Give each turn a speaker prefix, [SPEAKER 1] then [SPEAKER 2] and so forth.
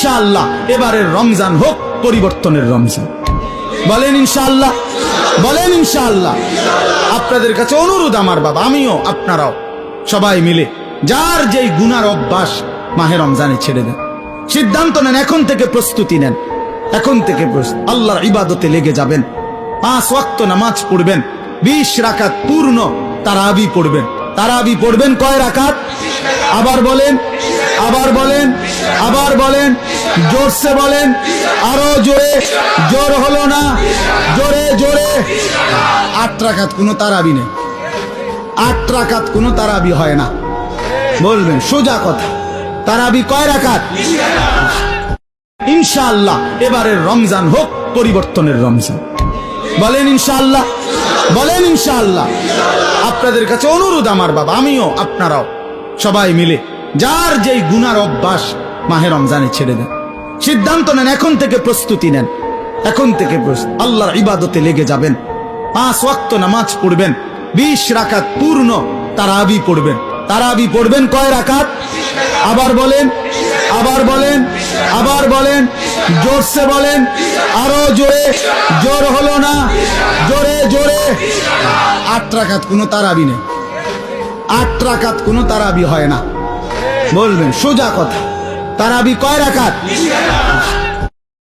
[SPEAKER 1] ইনশাআল্লাহ এবারের রমজান হোক পরিবর্তনের রমজান। বলেন ইনশাআল্লাহ, বলেন ইনশাআল্লাহ। আপনাদের কাছে অনুরোধ আমার বাবা, আমিও আপনারাও সবাই মিলে যার যেই গুনার অভ্যাস মাহে রমজানে ছেড়ে দেন। সিদ্ধান্ত নেন, এখন থেকে প্রস্তুতি নেন, এখন থেকে আল্লাহর ইবাদতে লেগে যাবেন। 5 ওয়াক্ত নামাজ পড়বেন, 20 রাকাত পূর্ণ তারাবি পড়বেন। তারাবি পড়বেন কয় রাকাত? আবার বলেন, আবার বলেন, আবার বলেন, জোরসে বলেন, আরো জোরে। জোর হলো না, জোরে জোরে। 8 রাকাত কোনো তারাবি নেই, 8 রাকাত কোনো তারাবি হয় না। বলবেন সোজা কথা, তারাবি কয় রাকাত? ইনশাআল্লাহ এবারের রমজান হোক পরিবর্তনের রমজান। বলেন ইনশাআল্লাহ, বলেন ইনশাআল্লাহ। আপনাদের কাছে অনুরোধ আমার বাবা, আমিও আপনারাও সবাই মিলে যার যেই গুনার অভ্যাস মাহে রমজানে ছেড়ে দেন। সিদ্ধান্ত নেন, এখন থেকে প্রস্তুতি নেন, এখন থেকে আল্লাহর ইবাদতে লেগে যাবেন। 5 ওয়াক্ত নামাজ পড়বেন, 20 রাকাত পূর্ণ তারাবি পড়বেন। তারাবি পড়বেন কয় রাকাত? আবার বলেন, আবার বলেন, আবার বলেন, জোরসে বলেন, আরো জোরে। জোর হলো না, জোরে জোরে। 8 রাকাত কোনো তারাবি নেই, 8 রাকাত কোনো তারাবি হয় না। বলবেন সোজা কথা, তারাবি কয় রাকাত?